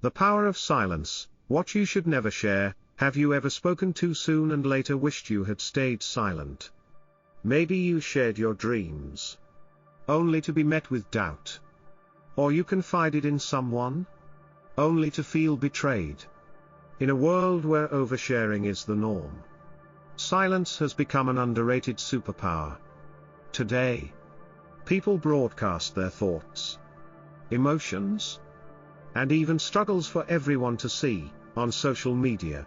The power of silence, what you should never share. Have you ever spoken too soon and later wished you had stayed silent? Maybe you shared your dreams, only to be met with doubt. Or you confided in someone, only to feel betrayed. In a world where oversharing is the norm, silence has become an underrated superpower. Today, people broadcast their thoughts, emotions, and even struggles for everyone to see, on social media,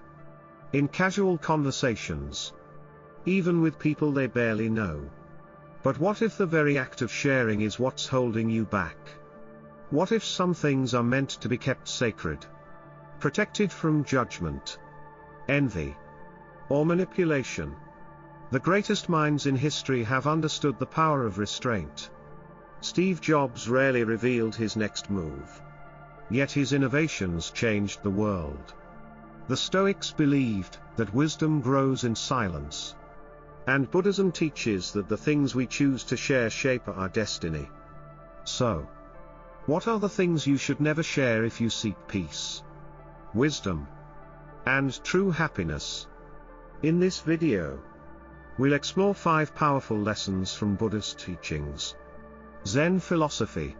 in casual conversations, even with people they barely know. But what if the very act of sharing is what's holding you back? What if some things are meant to be kept sacred, protected from judgment, envy, or manipulation? The greatest minds in history have understood the power of restraint. Steve Jobs rarely revealed his next move, yet his innovations changed the world. The Stoics believed that wisdom grows in silence. And Buddhism teaches that the things we choose to share shape our destiny. So, what are the things you should never share if you seek peace, wisdom, and true happiness? In this video, we'll explore 5 powerful lessons from Buddhist teachings, Zen philosophy,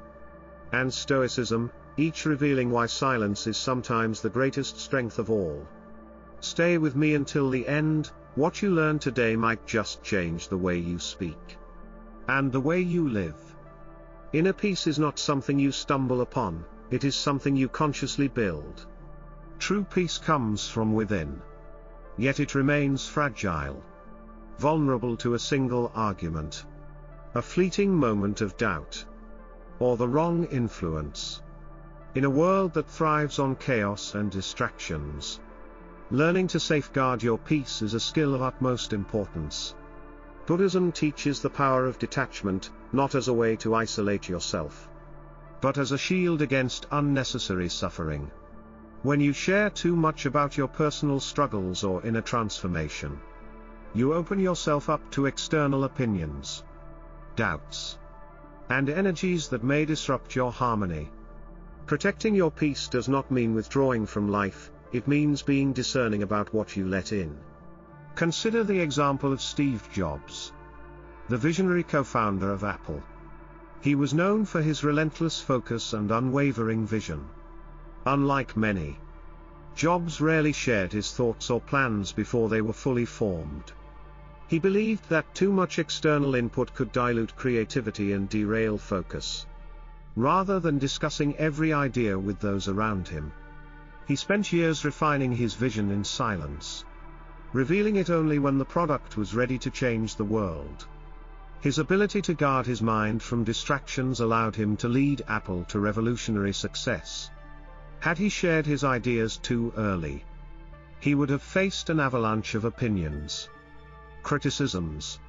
and Stoicism, each revealing why silence is sometimes the greatest strength of all. Stay with me until the end. What you learn today might just change the way you speak, and the way you live. Inner peace is not something you stumble upon, it is something you consciously build. True peace comes from within. Yet it remains fragile, vulnerable to a single argument, a fleeting moment of doubt, or the wrong influence. In a world that thrives on chaos and distractions, learning to safeguard your peace is a skill of utmost importance. Buddhism teaches the power of detachment, not as a way to isolate yourself, but as a shield against unnecessary suffering. When you share too much about your personal struggles or inner transformation, you open yourself up to external opinions, doubts, and energies that may disrupt your harmony. Protecting your peace does not mean withdrawing from life, it means being discerning about what you let in. Consider the example of Steve Jobs, the visionary co-founder of Apple. He was known for his relentless focus and unwavering vision. Unlike many, Jobs rarely shared his thoughts or plans before they were fully formed. He believed that too much external input could dilute creativity and derail focus. Rather than discussing every idea with those around him, he spent years refining his vision in silence, revealing it only when the product was ready to change the world. His ability to guard his mind from distractions allowed him to lead Apple to revolutionary success. Had he shared his ideas too early, he would have faced an avalanche of opinions, criticisms,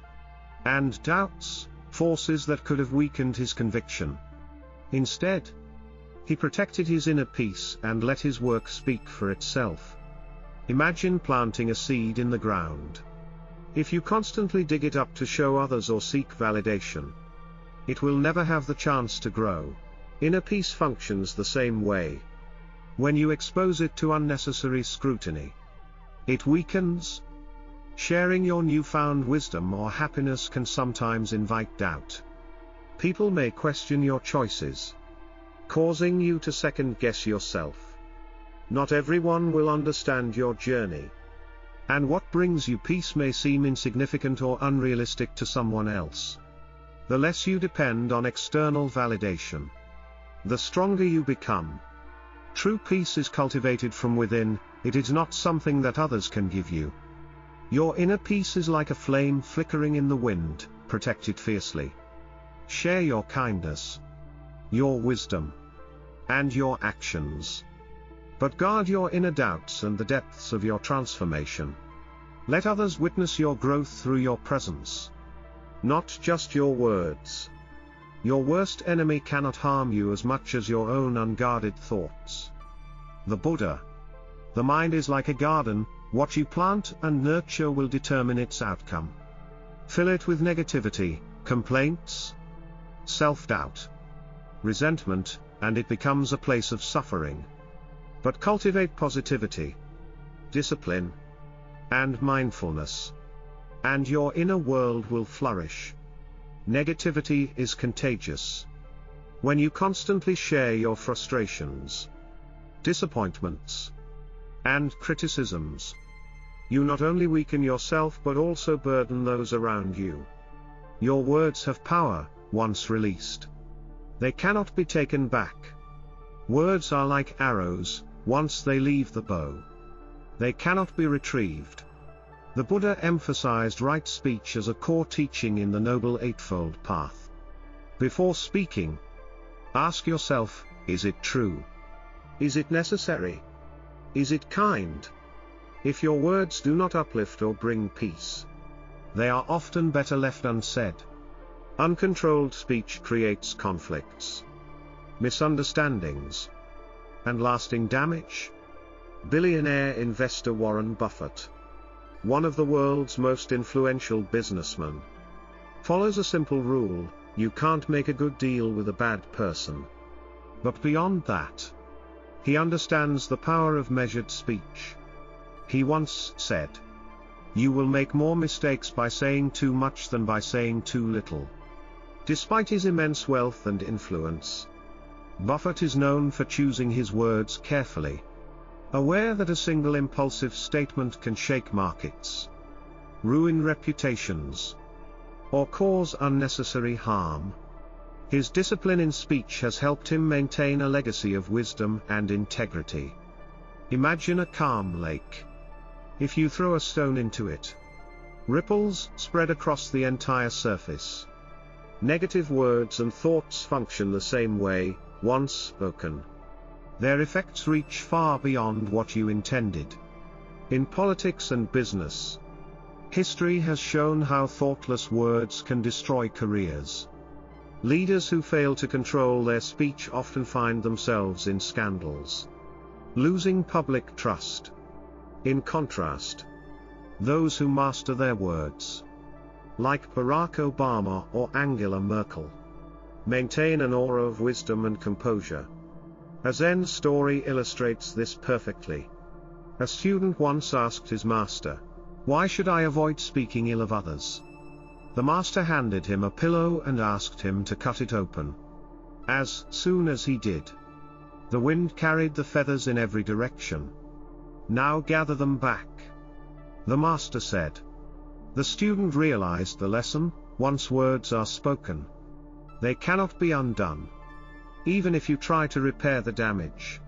and doubts, forces that could have weakened his conviction. Instead, he protected his inner peace and let his work speak for itself. Imagine planting a seed in the ground. If you constantly dig it up to show others or seek validation, it will never have the chance to grow. Inner peace functions the same way. When you expose it to unnecessary scrutiny, it weakens. Sharing your newfound wisdom or happiness can sometimes invite doubt. People may question your choices, causing you to second-guess yourself. Not everyone will understand your journey, and what brings you peace may seem insignificant or unrealistic to someone else. The less you depend on external validation, the stronger you become. True peace is cultivated from within, it is not something that others can give you. Your inner peace is like a flame flickering in the wind, protect it fiercely. Share your kindness, your wisdom, and your actions. But guard your inner doubts and the depths of your transformation. Let others witness your growth through your presence, not just your words. Your worst enemy cannot harm you as much as your own unguarded thoughts. The Buddha: the mind is like a garden, what you plant and nurture will determine its outcome. Fill it with negativity, complaints, self-doubt, resentment, and it becomes a place of suffering. But cultivate positivity, discipline, and mindfulness, and your inner world will flourish. Negativity is contagious. When you constantly share your frustrations, disappointments, and criticisms, you not only weaken yourself but also burden those around you. Your words have power, once released. They cannot be taken back. Words are like arrows, once they leave the bow, they cannot be retrieved. The Buddha emphasized right speech as a core teaching in the Noble Eightfold Path. Before speaking, ask yourself, is it true? Is it necessary? Is it kind? If your words do not uplift or bring peace, they are often better left unsaid. Uncontrolled speech creates conflicts, misunderstandings, and lasting damage. Billionaire investor Warren Buffett, one of the world's most influential businessmen, follows a simple rule: you can't make a good deal with a bad person. But beyond that, he understands the power of measured speech. He once said, "You will make more mistakes by saying too much than by saying too little." Despite his immense wealth and influence, Buffett is known for choosing his words carefully, aware that a single impulsive statement can shake markets, ruin reputations, or cause unnecessary harm. His discipline in speech has helped him maintain a legacy of wisdom and integrity. Imagine a calm lake. If you throw a stone into it, ripples spread across the entire surface. Negative words and thoughts function the same way. Once spoken, their effects reach far beyond what you intended. In politics and business, history has shown how thoughtless words can destroy careers. Leaders who fail to control their speech often find themselves in scandals, losing public trust. In contrast, those who master their words, like Barack Obama or Angela Merkel, maintain an aura of wisdom and composure. A Zen story illustrates this perfectly. A student once asked his master, "Why should I avoid speaking ill of others?" The master handed him a pillow and asked him to cut it open. As soon as he did, the wind carried the feathers in every direction. "Now gather them back," the master said. The student realized the lesson: once words are spoken, they cannot be undone. Even if you try to repair the damage,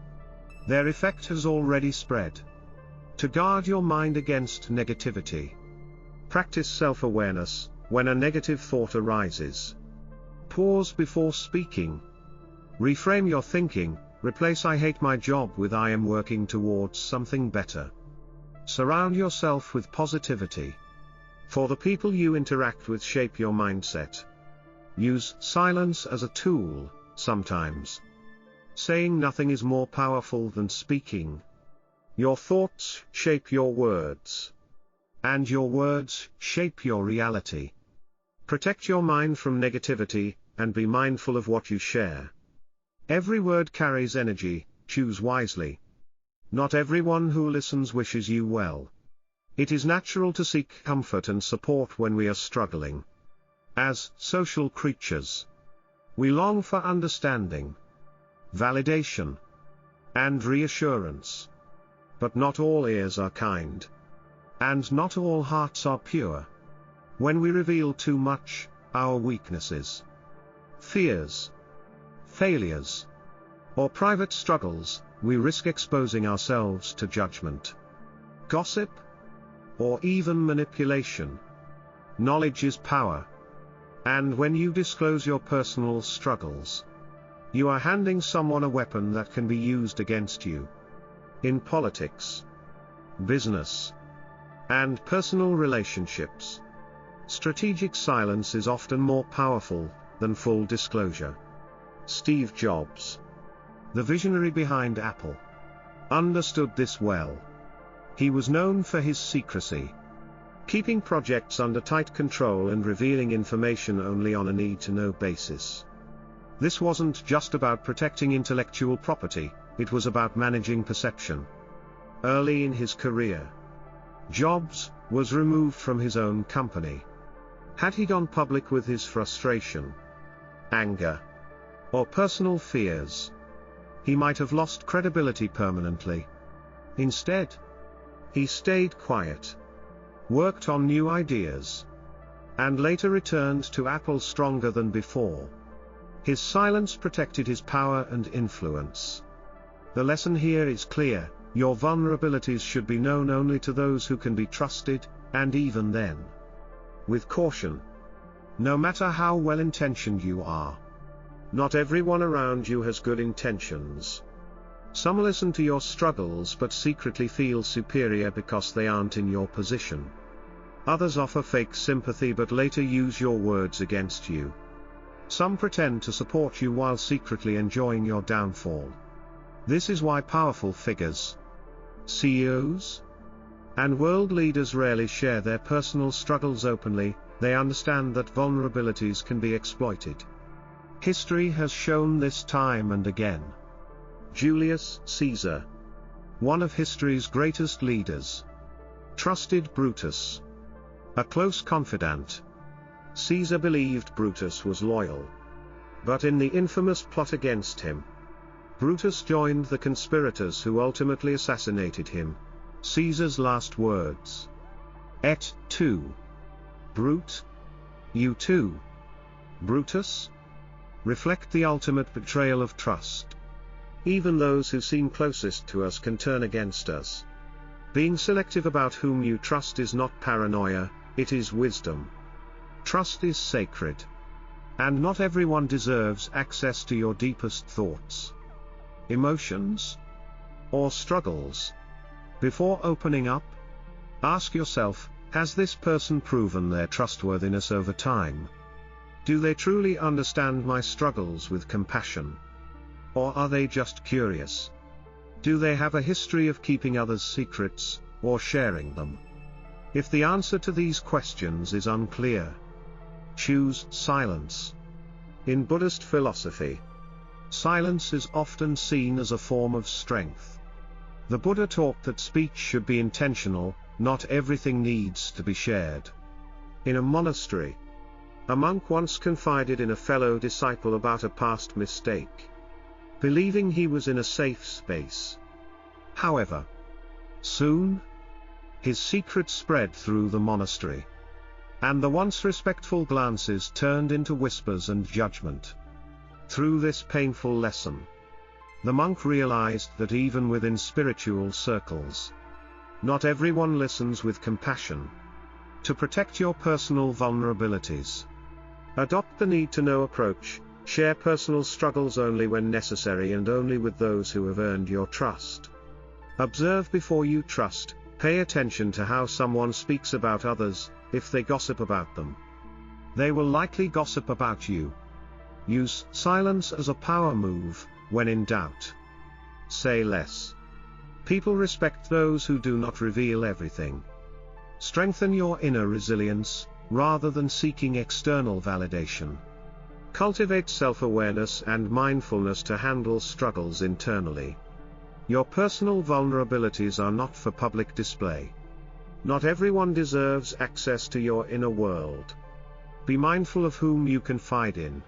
their effect has already spread. To guard your mind against negativity, practice self-awareness. When a negative thought arises, pause before speaking. Reframe your thinking, replace "I hate my job" with "I am working towards something better." Surround yourself with positivity, for the people you interact with shape your mindset. Use silence as a tool. Sometimes saying nothing is more powerful than speaking. Your thoughts shape your words, and your words shape your reality. Protect your mind from negativity, and be mindful of what you share. Every word carries energy. Choose wisely. Not everyone who listens wishes you well. It is natural to seek comfort and support when we are struggling. As social creatures, we long for understanding, validation, and reassurance. But not all ears are kind, and not all hearts are pure. When we reveal too much, our weaknesses, fears, failures, or private struggles, we risk exposing ourselves to judgment, gossip, or even manipulation. Knowledge is power. And when you disclose your personal struggles, you are handing someone a weapon that can be used against you. In politics, business, and personal relationships, strategic silence is often more powerful than full disclosure. Steve Jobs, the visionary behind Apple, understood this well. He was known for his secrecy, keeping projects under tight control and revealing information only on a need-to-know basis. This wasn't just about protecting intellectual property, it was about managing perception. Early in his career, Jobs was removed from his own company. Had he gone public with his frustration, anger, or personal fears, he might have lost credibility permanently. Instead, he stayed quiet, worked on new ideas, and later returned to Apple stronger than before. His silence protected his power and influence. The lesson here is clear: your vulnerabilities should be known only to those who can be trusted, and even then, with caution. No matter how well-intentioned you are, not everyone around you has good intentions. Some listen to your struggles but secretly feel superior because they aren't in your position. Others offer fake sympathy but later use your words against you. Some pretend to support you while secretly enjoying your downfall. This is why powerful figures, CEOs, and world leaders rarely share their personal struggles openly. They understand that vulnerabilities can be exploited. History has shown this time and again. Julius Caesar, one of history's greatest leaders, trusted Brutus, a close confidant. Caesar believed Brutus was loyal. But in the infamous plot against him, Brutus joined the conspirators who ultimately assassinated him. Caesar's last words, "Et tu, Brute? You too, Brutus?" reflect the ultimate betrayal of trust. Even those who seem closest to us can turn against us. Being selective about whom you trust is not paranoia, it is wisdom. Trust is sacred. And not everyone deserves access to your deepest thoughts, emotions, or struggles. Before opening up, ask yourself, has this person proven their trustworthiness over time? Do they truly understand my struggles with compassion? Or are they just curious? Do they have a history of keeping others' secrets, or sharing them? If the answer to these questions is unclear, choose silence. In Buddhist philosophy, silence is often seen as a form of strength. The Buddha taught that speech should be intentional, not everything needs to be shared. In a monastery, a monk once confided in a fellow disciple about a past mistake, believing he was in a safe space. However, soon, his secret spread through the monastery, and the once respectful glances turned into whispers and judgment. Through this painful lesson, the monk realized that even within spiritual circles, not everyone listens with compassion. To protect your personal vulnerabilities, adopt the need-to-know approach. Share personal struggles only when necessary and only with those who have earned your trust. Observe before you trust. Pay attention to how someone speaks about others. If they gossip about them, they will likely gossip about you. Use silence as a power move. When in doubt, say less. People respect those who do not reveal everything. Strengthen your inner resilience, rather than seeking external validation. Cultivate self-awareness and mindfulness to handle struggles internally. Your personal vulnerabilities are not for public display. Not everyone deserves access to your inner world. Be mindful of whom you confide in,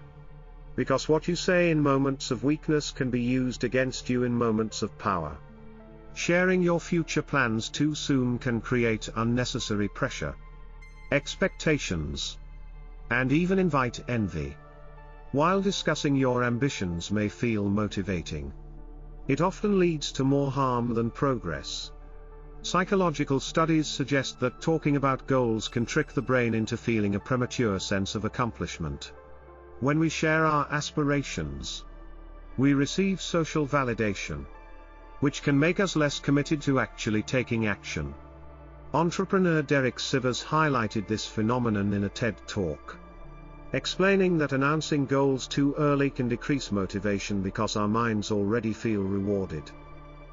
because what you say in moments of weakness can be used against you in moments of power. Sharing your future plans too soon can create unnecessary pressure, expectations, and even invite envy. While discussing your ambitions may feel motivating, it often leads to more harm than progress. Psychological studies suggest that talking about goals can trick the brain into feeling a premature sense of accomplishment. When we share our aspirations, we receive social validation, which can make us less committed to actually taking action. Entrepreneur Derek Sivers highlighted this phenomenon in a TED Talk, explaining that announcing goals too early can decrease motivation because our minds already feel rewarded.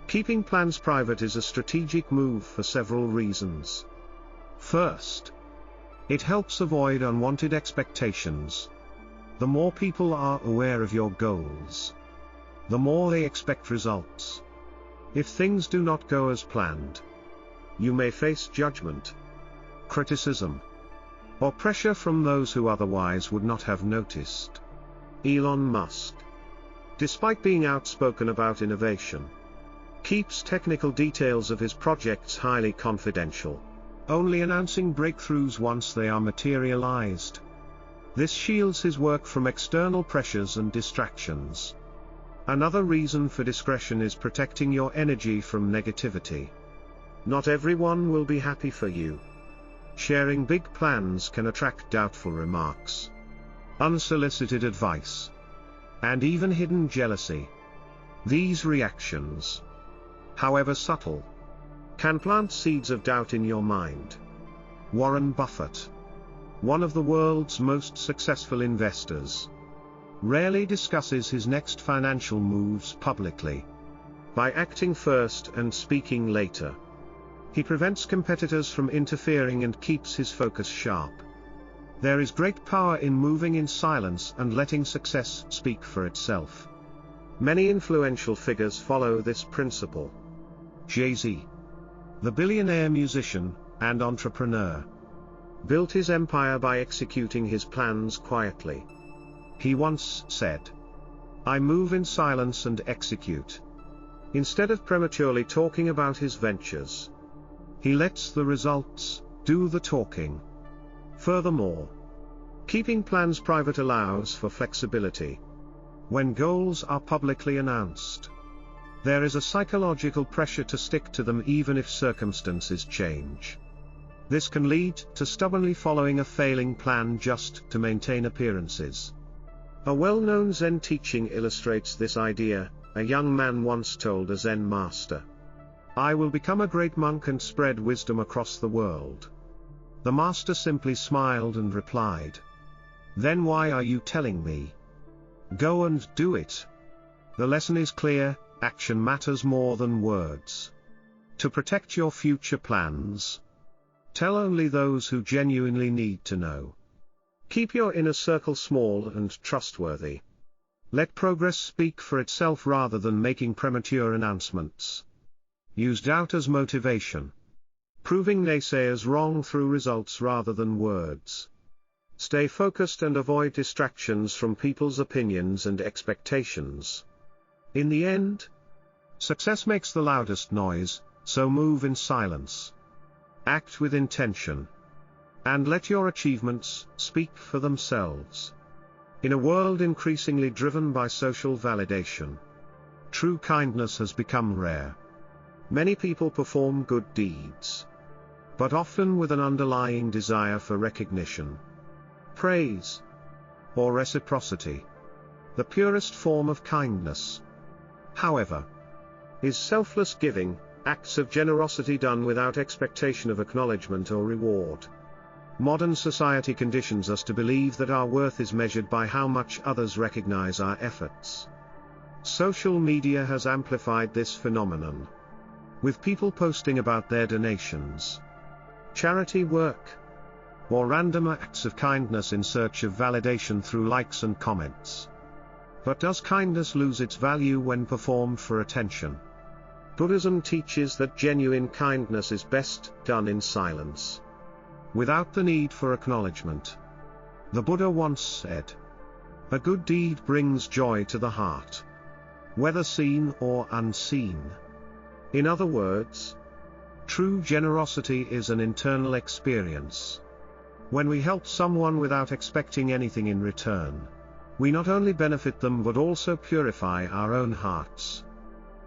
Keeping plans private is a strategic move for several reasons. First, it helps avoid unwanted expectations. The more people are aware of your goals, the more they expect results. If things do not go as planned, you may face judgment, criticism, or pressure from those who otherwise would not have noticed. Elon Musk, despite being outspoken about innovation, keeps technical details of his projects highly confidential, only announcing breakthroughs once they are materialized. This shields his work from external pressures and distractions. Another reason for discretion is protecting your energy from negativity. Not everyone will be happy for you. Sharing big plans can attract doubtful remarks, unsolicited advice, and even hidden jealousy. These reactions, however subtle, can plant seeds of doubt in your mind. Warren Buffett, one of the world's most successful investors, rarely discusses his next financial moves publicly. By acting first and speaking later, he prevents competitors from interfering and keeps his focus sharp. There is great power in moving in silence and letting success speak for itself. Many influential figures follow this principle. Jay-Z, the billionaire musician and entrepreneur, built his empire by executing his plans quietly. He once said, "I move in silence and execute." Instead of prematurely talking about his ventures, he lets the results do the talking. Furthermore, keeping plans private allows for flexibility. When goals are publicly announced, there is a psychological pressure to stick to them even if circumstances change. This can lead to stubbornly following a failing plan just to maintain appearances. A well-known Zen teaching illustrates this idea. A young man once told a Zen master, "I will become a great monk and spread wisdom across the world." The master simply smiled and replied, "Then why are you telling me? Go and do it." The lesson is clear: action matters more than words. To protect your future plans, tell only those who genuinely need to know. Keep your inner circle small and trustworthy. Let progress speak for itself rather than making premature announcements. Use doubt as motivation, proving naysayers wrong through results rather than words. Stay focused and avoid distractions from people's opinions and expectations. In the end, success makes the loudest noise, so move in silence. Act with intention, and let your achievements speak for themselves. In a world increasingly driven by social validation, true kindness has become rare. Many people perform good deeds, but often with an underlying desire for recognition, praise, or reciprocity. The purest form of kindness, however, is selfless giving, acts of generosity done without expectation of acknowledgement or reward. Modern society conditions us to believe that our worth is measured by how much others recognize our efforts. Social media has amplified this phenomenon, with people posting about their donations, charity work, or random acts of kindness in search of validation through likes and comments. But does kindness lose its value when performed for attention? Buddhism teaches that genuine kindness is best done in silence, without the need for acknowledgement. The Buddha once said, "A good deed brings joy to the heart, whether seen or unseen." In other words, true generosity is an internal experience. When we help someone without expecting anything in return, we not only benefit them but also purify our own hearts.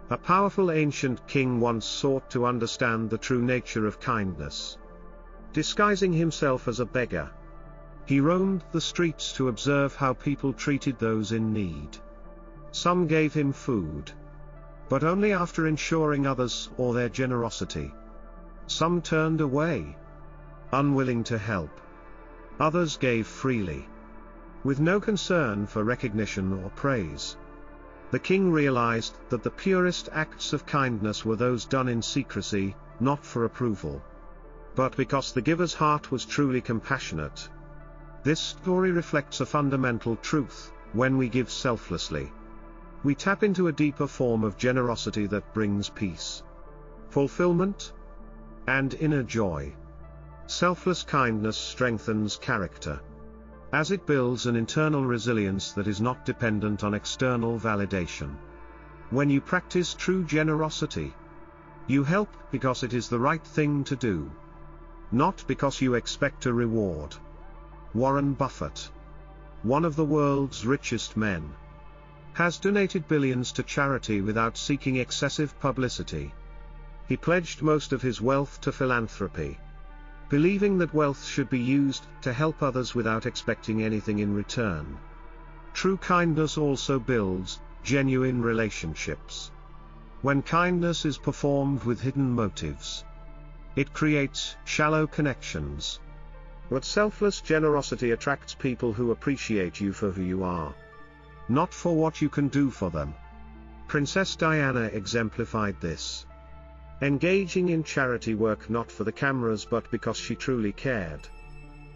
A powerful ancient king once sought to understand the true nature of kindness. Disguising himself as a beggar, he roamed the streets to observe how people treated those in need. Some gave him food, but only after ensuring others saw their generosity. Some turned away, unwilling to help. Others gave freely, with no concern for recognition or praise. The king realized that the purest acts of kindness were those done in secrecy, not for approval, but because the giver's heart was truly compassionate. This story reflects a fundamental truth: when we give selflessly, We tap into a deeper form of generosity that brings peace, fulfillment, and inner joy. Selfless kindness strengthens character, as it builds an internal resilience that is not dependent on external validation. When you practice true generosity, you help because it is the right thing to do, not because you expect a reward. Warren Buffett, one of the world's richest men, has donated billions to charity without seeking excessive publicity. He pledged most of his wealth to philanthropy, believing that wealth should be used to help others without expecting anything in return. True kindness also builds genuine relationships. When kindness is performed with hidden motives, it creates shallow connections. But selfless generosity attracts people who appreciate you for who you are, not for what you can do for them. Princess Diana exemplified this, engaging in charity work not for the cameras but because she truly cared.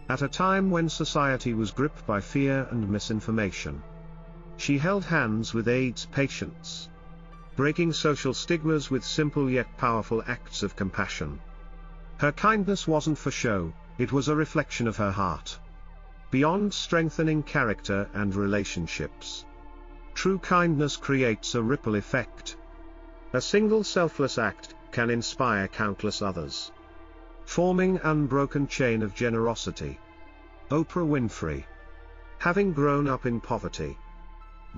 At a time when society was gripped by fear and misinformation, she held hands with AIDS patients, breaking social stigmas with simple yet powerful acts of compassion. Her kindness wasn't for show, it was a reflection of her heart. Beyond strengthening character and relationships, true kindness creates a ripple effect. A single selfless act can inspire countless others, forming an unbroken chain of generosity. Oprah Winfrey, having grown up in poverty,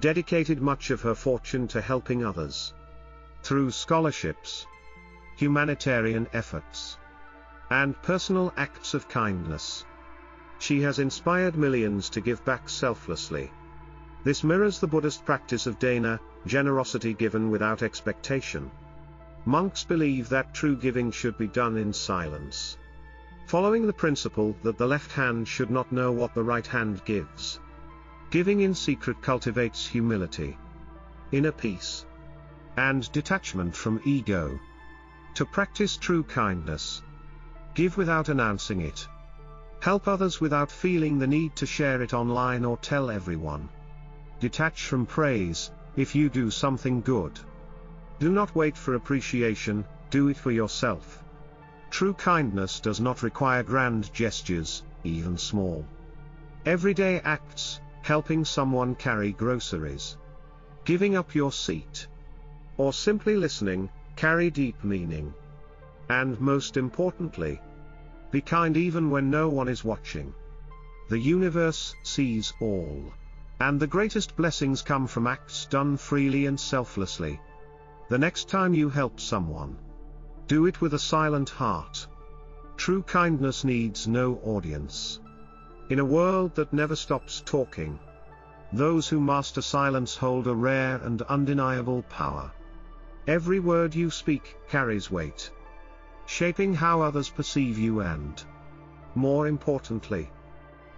dedicated much of her fortune to helping others. Through scholarships, humanitarian efforts, and personal acts of kindness, she has inspired millions to give back selflessly. This mirrors the Buddhist practice of dana, generosity given without expectation. Monks believe that true giving should be done in silence, following the principle that the left hand should not know what the right hand gives. Giving in secret cultivates humility, inner peace, and detachment from ego. To practice true kindness, give without announcing it. Help others without feeling the need to share it online or tell everyone. Detach from praise. If you do something good, do not wait for appreciation, do it for yourself. True kindness does not require grand gestures, even small, everyday acts, helping someone carry groceries, giving up your seat, or simply listening, carry deep meaning. And most importantly, be kind even when no one is watching. The universe sees all, and the greatest blessings come from acts done freely and selflessly. The next time you help someone, do it with a silent heart. True kindness needs no audience. In a world that never stops talking, those who master silence hold a rare and undeniable power. Every word you speak carries weight, shaping how others perceive you and, more importantly,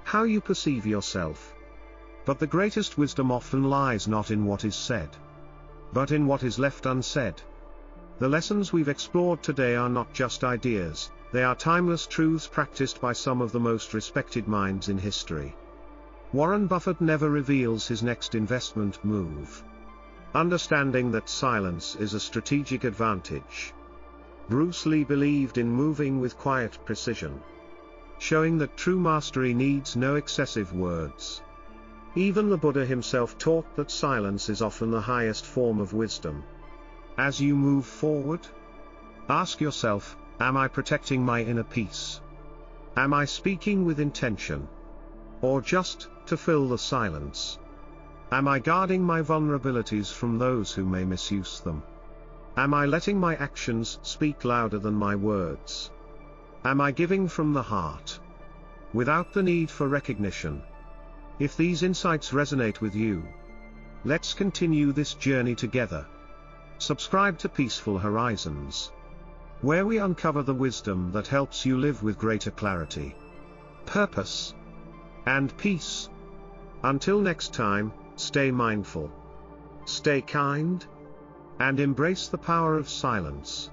how you perceive yourself. But the greatest wisdom often lies not in what is said, but in what is left unsaid. The lessons we've explored today are not just ideas, they are timeless truths practiced by some of the most respected minds in history. Warren Buffett never reveals his next investment move, understanding that silence is a strategic advantage. Bruce Lee believed in moving with quiet precision, showing that true mastery needs no excessive words. Even the Buddha himself taught that silence is often the highest form of wisdom. As you move forward, ask yourself, am I protecting my inner peace? Am I speaking with intention, or just to fill the silence? Am I guarding my vulnerabilities from those who may misuse them? Am I letting my actions speak louder than my words? Am I giving from the heart, without the need for recognition? If these insights resonate with you, let's continue this journey together. Subscribe to Peaceful Horizons, where we uncover the wisdom that helps you live with greater clarity, purpose, and peace. Until next time, stay mindful, stay kind, and embrace the power of silence.